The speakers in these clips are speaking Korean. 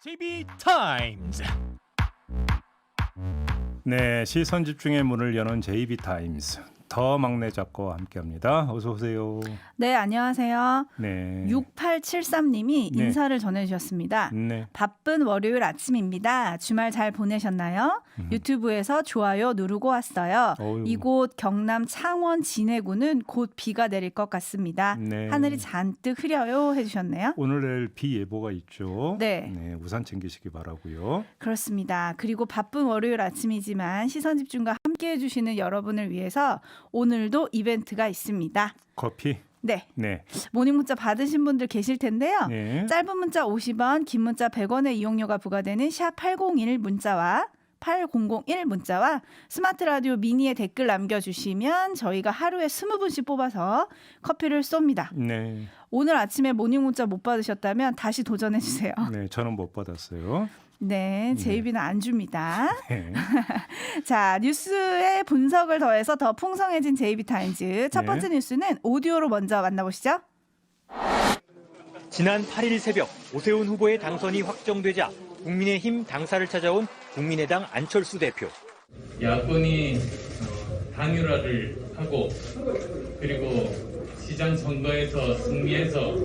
JB 타임즈. 네, 시선 집중의 문을 여는 JB 타임즈. 더 막내 작가와 함께합니다. 어서 오세요. 네, 안녕하세요. 네. 6873님이 네. 인사를 전해주셨습니다. 네. 바쁜 월요일 아침입니다. 주말 잘 보내셨나요? 유튜브에서 좋아요 누르고 왔어요. 어휴. 이곳 경남 창원 진해구는 곧 비가 내릴 것 같습니다. 네. 하늘이 잔뜩 흐려요 해주셨네요. 오늘 내일 비 예보가 있죠. 네. 우산 챙기시기 바라고요. 그렇습니다. 그리고 바쁜 월요일 아침이지만 시선집중과 함께해 주시는 여러분을 위해서 오늘도 이벤트가 있습니다. 커피. 네. 네. 모닝 문자 받으신 분들 계실 텐데요. 네. 짧은 문자 50원, 긴 문자 100원의 이용료가 부과되는 샵 8001 문자와 8001 문자와 스마트 라디오 미니에 댓글 남겨주시면 저희가 하루에 20분씩 뽑아서 커피를 쏩니다. 네. 오늘 아침에 모닝 문자 못 받으셨다면 다시 도전해주세요. 네, 저는 못 받았어요. 네, 제이비는 안 줍니다. 네. 자, 뉴스의 분석을 더해서 더 풍성해진 제이비타임즈. 첫 번째 뉴스는 오디오로 먼저 만나보시죠. 지난 8일 새벽 오세훈 후보의 당선이 확정되자 국민의힘 당사를 찾아온 국민의당 안철수 대표. 야권이 당유라를 하고 그리고 시장 선거에서 승리해서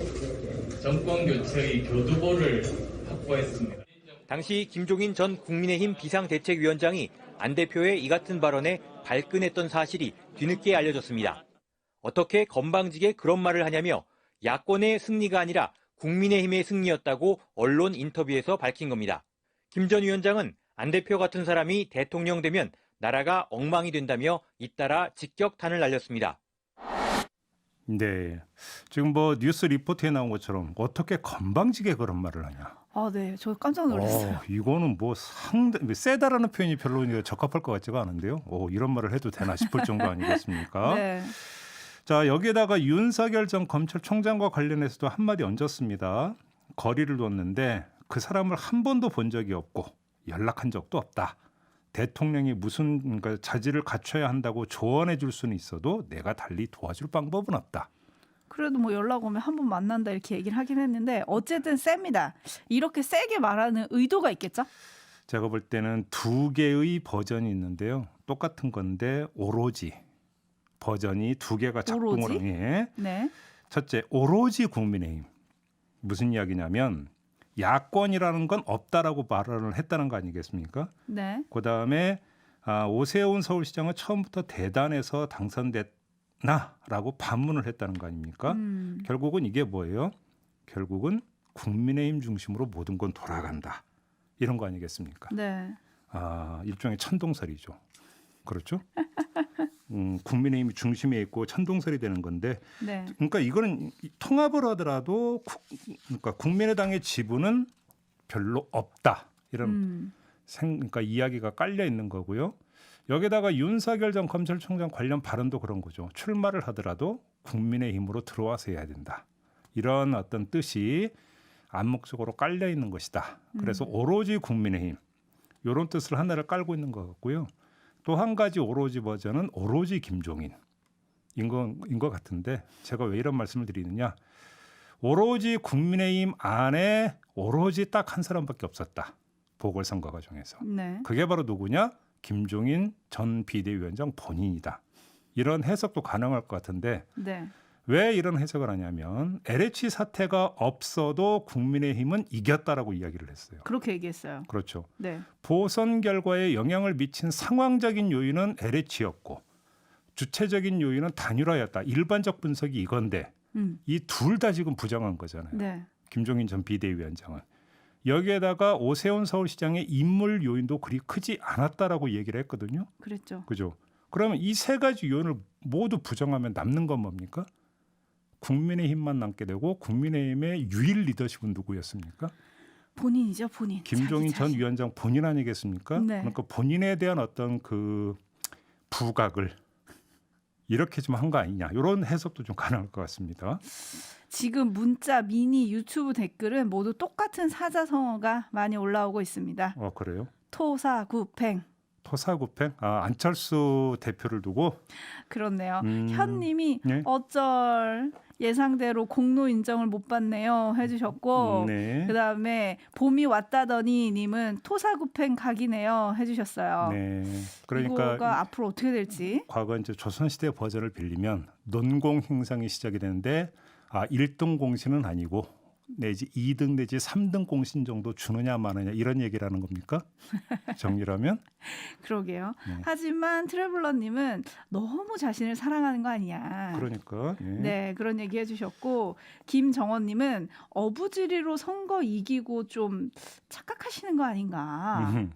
정권 교체의 교두보를 확보했습니다. 당시 김종인 전 국민의힘 비상대책위원장이 안 대표의 이 같은 발언에 발끈했던 사실이 뒤늦게 알려졌습니다. 어떻게 건방지게 그런 말을 하냐며 야권의 승리가 아니라 국민의힘의 승리였다고 언론 인터뷰에서 밝힌 겁니다. 김 전 위원장은 안 대표 같은 사람이 대통령 되면 나라가 엉망이 된다며 잇따라 직격탄을 날렸습니다. 네. 지금 뭐 뉴스 리포트에 나온 것처럼 어떻게 건방지게 그런 말을 하냐. 아, 네, 저 깜짝 놀랐어요. 이거는 뭐 상당히 세다라는 표현이 별로 적합할 것 같지가 않은데요. 이런 말을 해도 되나 싶을 정도 아니겠습니까? 네. 자, 여기에다가 윤석열 전 검찰총장과 관련해서도 한마디 얹었습니다. 거리를 뒀는데 그 사람을 한 번도 본 적이 없고 연락한 적도 없다. 대통령이 무슨 자질을 갖춰야 한다고 조언해 줄 수는 있어도 내가 달리 도와줄 방법은 없다. 그래도 뭐 연락 오면 한 번 만난다 이렇게 얘기를 하긴 했는데 어쨌든 셉니다. 이렇게 세게 말하는 의도가 있겠죠? 제가 볼 때는 두 개의 버전이 있는데요. 똑같은 건데 오로지 버전이 두 개가 작동을 오로지? 해. 네. 첫째, 오로지 국민의힘. 무슨 이야기냐면 야권이라는 건 없다라고 발언을 했다는 거 아니겠습니까? 네. 그다음에 오세훈 서울시장은 처음부터 대단해서 당선됐나라고 반문을 했다는 거 아닙니까? 결국은 이게 뭐예요? 결국은 국민의힘 중심으로 모든 건 돌아간다. 이런 거 아니겠습니까? 네. 일종의 천동설이죠. 그렇죠? 국민의힘이 중심에 있고 천동설이 되는 건데, 네. 그러니까 이거는 통합을 하더라도 그러니까 국민의당의 지분은 별로 없다 이런 그러니까 이야기가 깔려 있는 거고요. 여기다가 윤석열 전 검찰총장 관련 발언도 그런 거죠. 출마를 하더라도 국민의힘으로 들어와서 해야 된다. 이런 어떤 뜻이 암묵적으로 깔려 있는 것이다. 그래서 오로지 국민의힘 이런 뜻을 하나를 깔고 있는 것 같고요. 또 한 가지 오로지 버전은 오로지 김종인 것 같은데 제가 왜 이런 말씀을 드리느냐. 오로지 국민의힘 안에 오로지 딱 한 사람밖에 없었다. 보궐선거 과정에서. 네. 그게 바로 누구냐? 김종인 전 비대위원장 본인이다. 이런 해석도 가능할 것 같은데 네. 왜 이런 해석을 하냐면 LH 사태가 없어도 국민의힘은 이겼다라고 이야기를 했어요. 그렇게 얘기했어요. 그렇죠. 네. 보선 결과에 영향을 미친 상황적인 요인은 LH였고 주체적인 요인은 단일화였다. 일반적 분석이 이건데 이 둘 다 지금 부정한 거잖아요. 네. 김종인 전 비대위원장은. 여기에다가 오세훈 서울시장의 인물 요인도 그리 크지 않았다라고 얘기를 했거든요. 그랬죠. 그죠? 그러면 이 세 가지 요인을 모두 부정하면 남는 건 뭡니까? 국민의힘만 남게 되고 국민의힘의 유일 리더십은 누구였습니까? 본인이죠, 본인. 김종인 자기 전 자신. 위원장 본인 아니겠습니까? 네. 그러니까 본인에 대한 어떤 그 부각을 이렇게 좀 한 거 아니냐. 이런 해석도 좀 가능할 것 같습니다. 지금 문자, 미니, 유튜브 댓글은 모두 똑같은 사자성어가 많이 올라오고 있습니다. 그래요? 토사구팽. 토사구팽? 안철수 대표를 두고 그렇네요. 현님이 네. 어쩔 예상대로 공로 인정을 못 받네요 해주셨고 네. 그다음에 봄이 왔다더니 님은 토사구팽 각이네요 해주셨어요. 네. 그러니까 이거가 앞으로 어떻게 될지. 과거 이제 조선시대 버전을 빌리면 논공 행상이 시작이 되는데 1등 공신은 아니고 내지 2등 내지 3등 공신 정도 주느냐 마느냐 이런 얘기라는 겁니까? 정리라면? 그러게요. 네. 하지만 트래블러님은 너무 자신을 사랑하는 거 아니냐. 그러니까. 예. 네, 그런 얘기 해주셨고 김정원님은 어부지리로 선거 이기고 좀 착각하시는 거 아닌가. 음흠.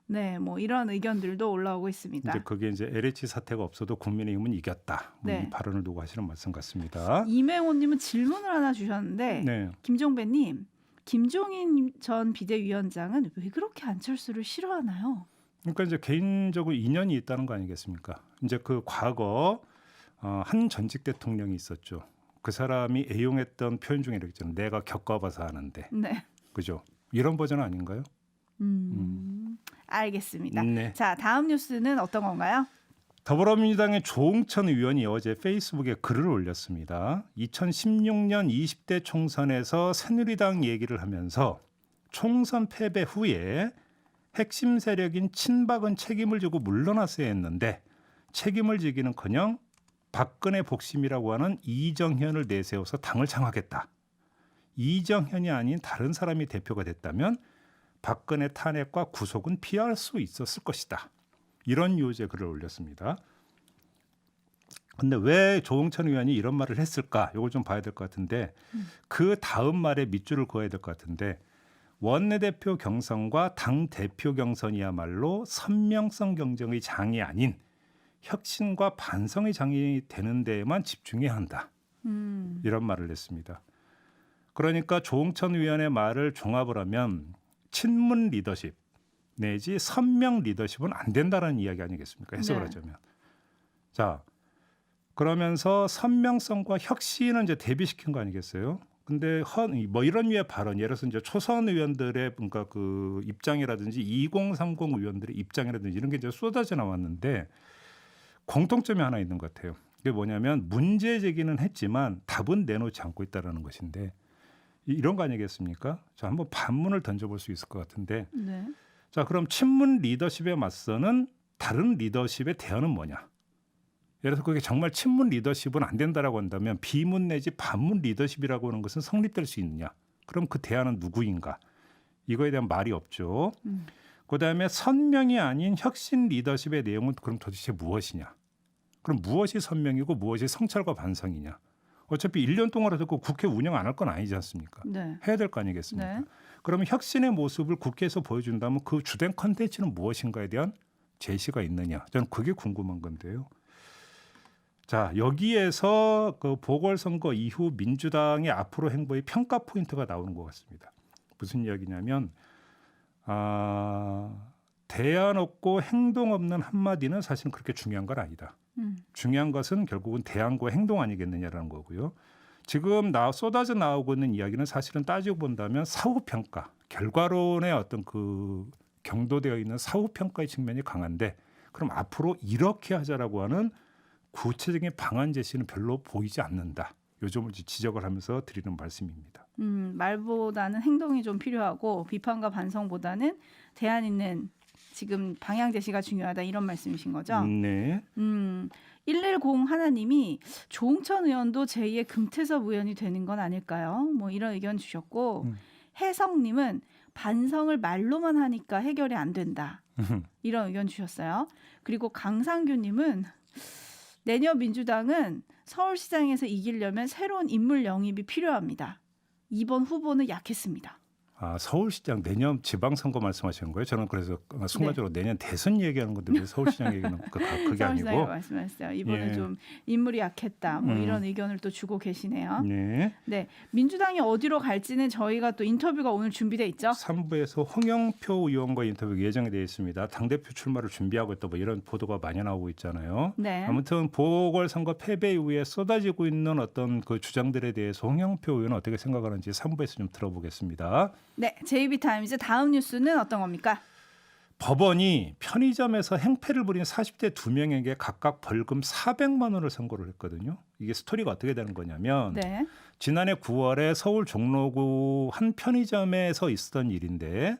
네, 뭐 이런 의견들도 올라오고 있습니다. 이제 그게 이제 LH 사태가 없어도 국민의힘은 이겼다. 네. 이 발언을 두고 하시는 말씀 같습니다. 이맹호님은 질문을 하나 주셨는데 네. 김종배님, 김종인 전 비대위원장은 왜 그렇게 안철수를 싫어하나요? 그러니까 이제 개인적으로 인연이 있다는 거 아니겠습니까? 이제 그 과거 한 전직 대통령이 있었죠. 그 사람이 애용했던 표현 중에 이렇게 있잖아요. 내가 겪어봐서 하는데, 네. 그죠? 이런 버전 아닌가요? 알겠습니다. 네. 자, 다음 뉴스는 어떤 건가요? 더불어민주당의 조응천 의원이 어제 페이스북에 글을 올렸습니다. 2016년 20대 총선에서 새누리당 얘기를 하면서 총선 패배 후에 핵심 세력인 친박은 책임을 지고 물러났어야 했는데 책임을 지기는커녕 박근혜 복심이라고 하는 이정현을 내세워서 당을 장악했다. 이정현이 아닌 다른 사람이 대표가 됐다면 박근혜 탄핵과 구속은 피할 수 있었을 것이다. 이런 요지의 글을 올렸습니다. 근데 왜 조응천 의원이 이런 말을 했을까? 이걸 좀 봐야 될 것 같은데 그 다음 말에 밑줄을 그어야 될 것 같은데 원내대표 경선과 당 대표 경선이야말로 선명성 경쟁의 장이 아닌 혁신과 반성의 장이 되는 데에만 집중해야 한다. 이런 말을 했습니다. 그러니까 조응천 의원의 말을 종합을 하면 친문 리더십 내지 선명 리더십은 안 된다는 이야기 아니겠습니까? 해석을 네. 하자면. 자, 그러면서 선명성과 혁신은 이제 대비시킨 거 아니겠어요? 근데 뭐 이런 류의 발언, 예를 들어서 이제 초선 의원들의 뭔가 그 입장이라든지 2030 의원들의 입장이라든지 이런 게 이제 쏟아져 나왔는데 공통점이 하나 있는 것 같아요. 그게 뭐냐면 문제 제기는 했지만 답은 내놓지 않고 있다라는 것인데 이런 거 아니겠습니까? 자, 한번 반문을 던져볼 수 있을 것 같은데. 네. 자, 그럼 친문 리더십에 맞서는 다른 리더십의 대안은 뭐냐? 예를 들어서 그게 정말 친문 리더십은 안 된다라고 한다면 비문 내지 반문 리더십이라고 하는 것은 성립될 수 있느냐? 그럼 그 대안은 누구인가? 이거에 대한 말이 없죠. 그다음에 선명이 아닌 혁신 리더십의 내용은 그럼 도대체 무엇이냐? 그럼 무엇이 선명이고 무엇이 성찰과 반성이냐? 어차피 1년 동안이라도 그 국회 운영 안 할 건 아니지 않습니까? 네. 해야 될 거 아니겠습니까? 네. 그러면 혁신의 모습을 국회에서 보여준다면 그 주된 컨텐츠는 무엇인가에 대한 제시가 있느냐? 저는 그게 궁금한 건데요. 자, 여기에서 그 보궐선거 이후 민주당의 앞으로 행보의 평가 포인트가 나오는 것 같습니다. 무슨 이야기냐면 대안 없고 행동 없는 한마디는 사실은 그렇게 중요한 건 아니다. 중요한 것은 결국은 대안과 행동 아니겠느냐라는 거고요. 지금 쏟아져 나오고 있는 이야기는 사실은 따지고 본다면 사후평가, 결과론의 어떤 그 경도되어 있는 사후평가의 측면이 강한데 그럼 앞으로 이렇게 하자라고 하는 구체적인 방안 제시는 별로 보이지 않는다. 요 점을 지적을 하면서 드리는 말씀입니다. 말보다는 행동이 좀 필요하고 비판과 반성보다는 대안 있는 지금 방향 제시가 중요하다 이런 말씀이신 거죠? 네. 110 하나님이 조응천 의원도 제2의 금태섭 의원이 되는 건 아닐까요? 뭐 이런 의견 주셨고 혜성님은 반성을 말로만 하니까 해결이 안 된다 이런 의견 주셨어요. 그리고 강상규님은 내년 민주당은 서울시장에서 이기려면 새로운 인물 영입이 필요합니다. 이번 후보는 약했습니다. 서울시장 내년 지방선거 말씀하시는 거예요? 저는 그래서 순간적으로 내년 대선 얘기하는 건데 왜 서울시장 얘기는 그게 서울시장에 아니고. 말씀하셨어요. 이번에 예. 좀 인물이 약했다. 뭐 이런 의견을 또 주고 계시네요. 네. 네, 민주당이 어디로 갈지는 저희가 또 인터뷰가 오늘 준비돼 있죠. 3부에서 홍영표 의원과 인터뷰가 예정이 되어 있습니다. 당대표 출마를 준비하고 있다 뭐 이런 보도가 많이 나오고 있잖아요. 네. 아무튼 보궐선거 패배 이후에 쏟아지고 있는 어떤 그 주장들에 대해서 홍영표 의원은 어떻게 생각하는지 3부에서 좀 들어보겠습니다. 네, JB타임즈 다음 뉴스는 어떤 겁니까? 법원이 편의점에서 행패를 부린 40대 2명에게 각각 벌금 400만 원을 선고를 했거든요. 이게 스토리가 어떻게 되는 거냐면 네. 지난해 9월에 서울 종로구 한 편의점에서 있었던 일인데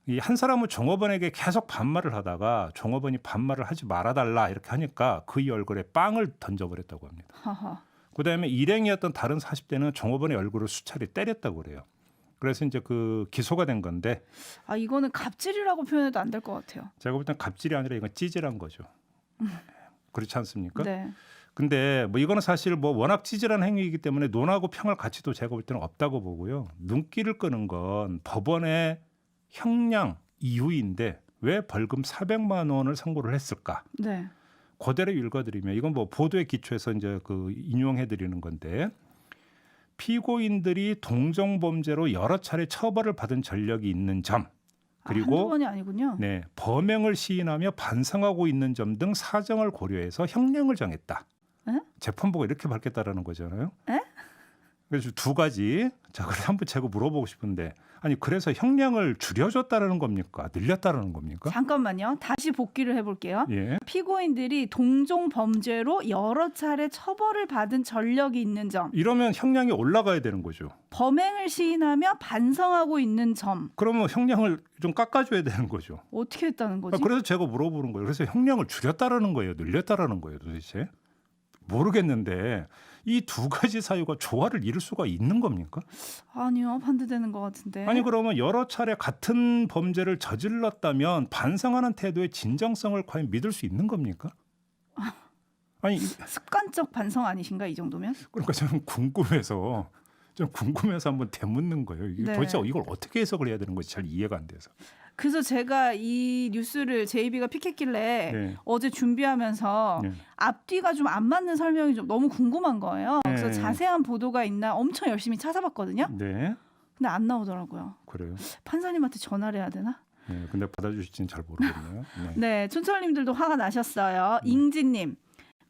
이 한 사람은 종업원에게 계속 반말을 하다가 종업원이 반말을 하지 말아달라 이렇게 하니까 그의 얼굴에 빵을 던져버렸다고 합니다. 허허. 그다음에 일행이었던 다른 40대는 종업원의 얼굴을 수차례 때렸다고 그래요. 그래서 이제 그 기소가 된 건데 아 이거는 갑질이라고 표현해도 안 될 것 같아요. 제가 볼 땐 갑질이 아니라 이건 찌질한 거죠. 그렇지 않습니까? 네. 근데 뭐 이거는 사실 뭐 워낙 찌질한 행위이기 때문에 논하고 평할 가치도 제가 볼 때는 없다고 보고요. 눈길을 끄는 건 법원의 형량 이유인데 왜 벌금 400만 원을 선고를 했을까? 네. 그대로 읽어드리면 이건 뭐 보도에 기초해서 이제 그 인용해드리는 건데 피고인들이 동정범죄로 여러 차례 처벌을 받은 전력이 있는 점 그리고 한두 번이 아니군요. 네, 범행을 시인하며 반성하고 있는 점 등 사정을 고려해서 형량을 정했다. 에? 재판부가 이렇게 밝혔다라는 거잖아요. 에? 그래서 두 가지. 자, 그래서 한번 제가 물어보고 싶은데 아니 그래서 형량을 줄여줬다라는 겁니까? 늘렸다라는 겁니까? 잠깐만요. 다시 복기를 해볼게요. 예. 피고인들이 동종 범죄로 여러 차례 처벌을 받은 전력이 있는 점, 이러면 형량이 올라가야 되는 거죠. 범행을 시인하며 반성하고 있는 점 그러면 형량을 좀 깎아줘야 되는 거죠. 어떻게 했다는 거지? 그래서 제가 물어보는 거예요. 그래서 형량을 줄였다라는 거예요, 늘렸다라는 거예요, 도대체? 모르겠는데 이 두 가지 사유가 조화를 이룰 수가 있는 겁니까? 아니요, 반대되는 것 같은데. 아니 그러면 여러 차례 같은 범죄를 저질렀다면 반성하는 태도의 진정성을 과연 믿을 수 있는 겁니까? 아니 습관적 반성 아니신가 이 정도면? 그러니까 저는 궁금해서 한번 되묻는 거예요. 이게 네. 도대체 이걸 어떻게 해석을 해야 되는 건지 잘 이해가 안 돼서. 그래서 제가 이 뉴스를 JB가 픽했길래 네. 어제 준비하면서 네. 앞뒤가 좀 안 맞는 설명이 좀 너무 궁금한 거예요. 그래서 네. 자세한 보도가 있나 엄청 열심히 찾아봤거든요. 네, 근데 안 나오더라고요. 그래요. 판사님한테 전화를 해야 되나? 네, 근데 받아주실지는 잘 모르겠네요. 네. 네, 촌철님들도 화가 나셨어요. 잉지님,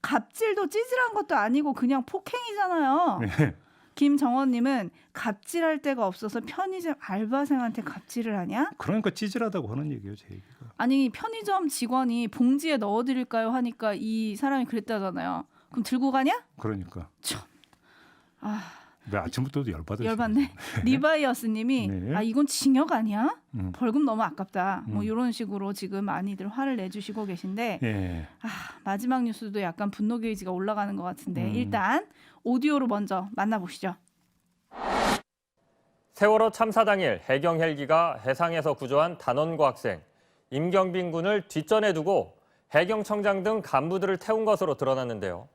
갑질도 찌질한 것도 아니고 그냥 폭행이잖아요. 네. 김정원님은 갑질할 데가 없어서 편의점 알바생한테 갑질을 하냐? 그러니까 찌질하다고 하는 얘기예요, 제 얘기가. 아니 편의점 직원이 봉지에 넣어드릴까요 하니까 이 사람이 그랬다잖아요. 그럼 들고 가냐? 그러니까. 참. 아 왜 아침부터도 열받으시네. 열받네. 리바이어스님이 네. 아 이건 징역 아니야? 음. 벌금 너무 아깝다. 뭐 음. 이런 식으로 지금 많이들 화를 내주시고 계신데 예. 아, 마지막 뉴스도 약간 분노 게이지가 올라가는 것 같은데 음. 일단 오디오로 먼저 만나보시죠. 세월호 참사 당일 해경 헬기가 해상에서 구조한 단원고 학생 임경빈 군을 뒷전에 두고 해경청장 등 간부들을 태운 것으로 드러났는데요.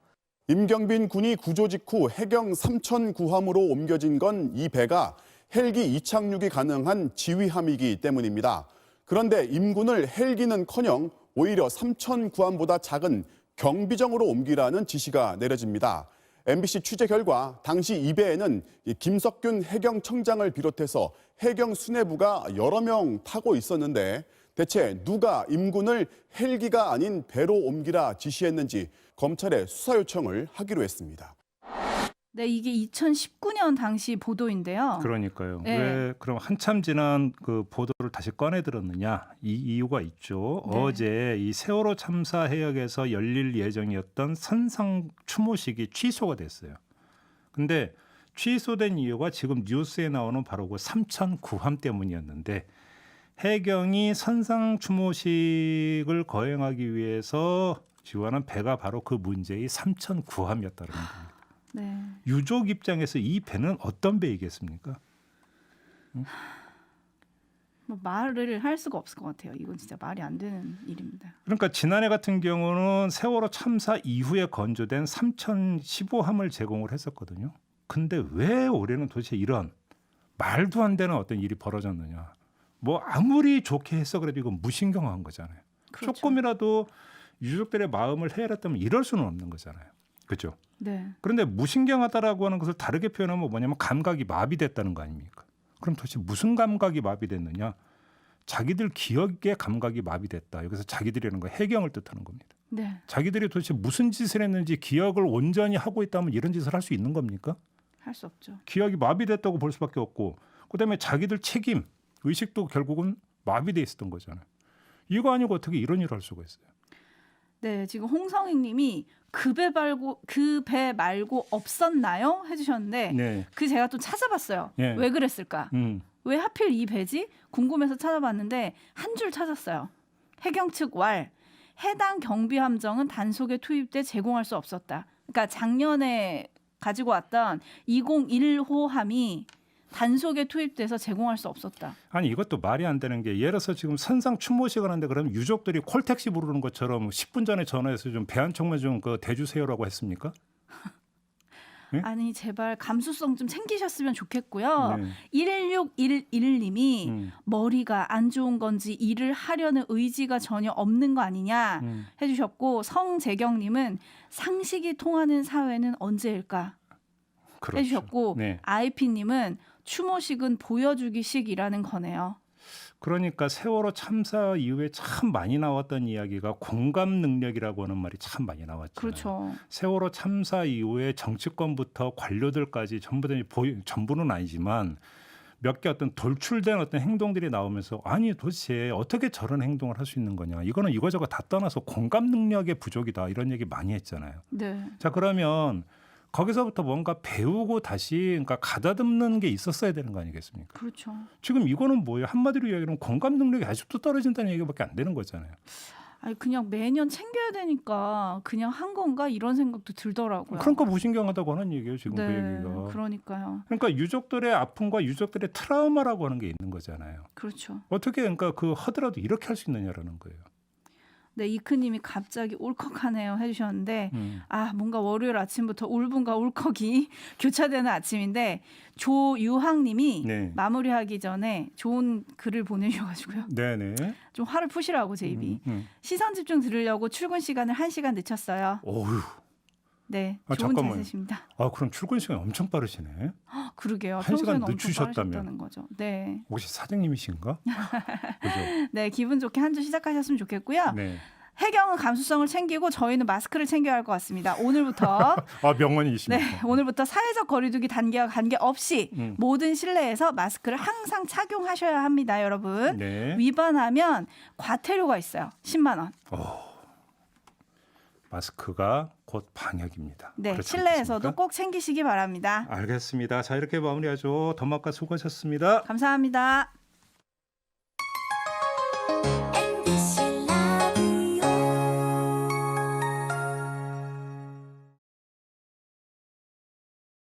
임경빈 군이 구조 직후 해경 삼천구함으로 옮겨진 건 이 배가 헬기 이착륙이 가능한 지휘함이기 때문입니다. 그런데 임 군을 헬기는커녕 오히려 삼천구함보다 작은 경비정으로 옮기라는 지시가 내려집니다. MBC 취재 결과 당시 이 배에는 김석균 해경청장을 비롯해서 해경 수뇌부가 여러 명 타고 있었는데 대체 누가 임 군을 헬기가 아닌 배로 옮기라 지시했는지 검찰에 수사 요청을 하기로 했습니다. 네, 이게 2019년 당시 보도인데요. 그러니까요. 네. 왜 그럼 한참 지난 그 보도를 다시 꺼내 들었느냐? 이 이유가 있죠. 네. 어제 이 세월호 참사 해역에서 열릴 예정이었던 선상 추모식이 취소가 됐어요. 근데 취소된 이유가 지금 뉴스에 나오는 바로 그 삼천구함 때문이었는데 해경이 선상 추모식을 거행하기 위해서 지원한 배가 바로 그 문제의 삼천구함이었다는 겁니다. 네. 유족 입장에서 이 배는 어떤 배이겠습니까? 뭐 말을 할 수가 없을 것 같아요. 이건 진짜 말이 안 되는 일입니다. 그러니까 지난해 같은 경우는 세월호 참사 이후에 건조된 3015함을 제공을 했었거든요. 근데 왜 올해는 도대체 이런 말도 안 되는 어떤 일이 벌어졌느냐. 뭐 아무리 좋게 해서 그래도 이건 무신경한 거잖아요. 그렇죠. 조금이라도 유족들의 마음을 헤아렸다면 이럴 수는 없는 거잖아요. 그렇죠? 네. 그런데 무신경하다라고 하는 것을 다르게 표현하면 뭐냐면 감각이 마비됐다는 거 아닙니까? 그럼 도대체 무슨 감각이 마비됐느냐? 자기들 기억의 감각이 마비됐다. 여기서 자기들이라는 거 해경을 뜻하는 겁니다. 네. 자기들이 도대체 무슨 짓을 했는지 기억을 온전히 하고 있다면 이런 짓을 할 수 있는 겁니까? 할 수 없죠. 기억이 마비됐다고 볼 수밖에 없고 그다음에 자기들 책임, 의식도 결국은 마비돼 있었던 거잖아요. 이거 아니고 어떻게 이런 일을 할 수가 있어요? 네, 지금 홍성익님이 그 배 말고 없었나요? 해주셨는데 네. 그 제가 또 찾아봤어요. 네. 왜 그랬을까? 음. 왜 하필 이 배지? 궁금해서 찾아봤는데 한 줄 찾았어요. 해경 측 왈. 해당 경비함정은 단속에 투입돼 제공할 수 없었다. 그러니까 작년에 가지고 왔던 201호함이 단속에 투입돼서 제공할 수 없었다. 아니 이것도 말이 안 되는 게 예를 들어서 지금 선상 추모식을 하는데 그러면 유족들이 콜택시 부르는 것처럼 10분 전에 전화해서 좀 배 한 척만 좀 그 대주세요라고 했습니까? 네? 아니 제발 감수성 좀 챙기셨으면 좋겠고요. 네. 11611님이 머리가 안 좋은 건지 일을 하려는 의지가 전혀 없는 거 아니냐 해주셨고 성재경님은 상식이 통하는 사회는 언제일까 그렇죠. 해주셨고 네. IP님은 추모식은 보여주기식이라는 거네요. 그러니까 세월호 참사 이후에 참 많이 나왔던 이야기가 공감 능력이라고 하는 말이 참 많이 나왔잖아요. 그렇죠. 세월호 참사 이후에 정치권부터 관료들까지 전부는 아니지만 몇 개 어떤 돌출된 어떤 행동들이 나오면서 아니 도대체 어떻게 저런 행동을 할 수 있는 거냐. 이거는 이거저거 다 떠나서 공감 능력의 부족이다. 이런 얘기 많이 했잖아요. 네. 자 그러면 거기서부터 뭔가 배우고 다시 그러니까 가다듬는 게 있었어야 되는 거 아니겠습니까? 그렇죠. 지금 이거는 뭐예요? 한마디로 이야기하면 공감 능력이 아직도 떨어진다는 얘기밖에 안 되는 거잖아요. 아니 그냥 매년 챙겨야 되니까 그냥 한 건가 이런 생각도 들더라고요. 그러니까 무신경하다고 하는 얘기예요. 지금 네, 그 얘기가. 그러니까요. 그러니까 유족들의 아픔과 유족들의 트라우마라고 하는 게 있는 거잖아요. 그렇죠. 어떻게 그러니까 그 하더라도 이렇게 할 수 있느냐라는 거예요. 네, 이크님이 갑자기 울컥하네요 해주셨는데 아 뭔가 월요일 아침부터 울분과 울컥이 교차되는 아침인데 조유학님이 네. 마무리하기 전에 좋은 글을 보내주셔가지고요. 네네. 좀 화를 푸시라고 제 입이. 시선 집중 들으려고 출근 시간을 1시간 늦췄어요. 어휴. 네, 아, 좋은 잠깐만요. 자세십니다. 아 그럼 출근 시간 엄청 빠르시네. 그러게요. 1시간 평소에는 엄청 늦추셨다면. 빠르셨다는 거죠. 네, 혹시 사장님이신가? 그죠? 네 기분 좋게 한 주 시작하셨으면 좋겠고요. 네. 해경은 감수성을 챙기고 저희는 마스크를 챙겨야 할 것 같습니다. 오늘부터 아 명언이십니다. 네, 오늘부터 사회적 거리두기 단계와 관계없이 모든 실내에서 마스크를 항상 착용하셔야 합니다, 여러분. 네. 위반하면 과태료가 있어요. 10만 원. 마스크가 곧 방역입니다. 네, 그렇지 실내에서도 않겠습니까? 꼭 챙기시기 바랍니다. 알겠습니다. 자 이렇게 마무리하죠. 더마카 수고하셨습니다. 감사합니다.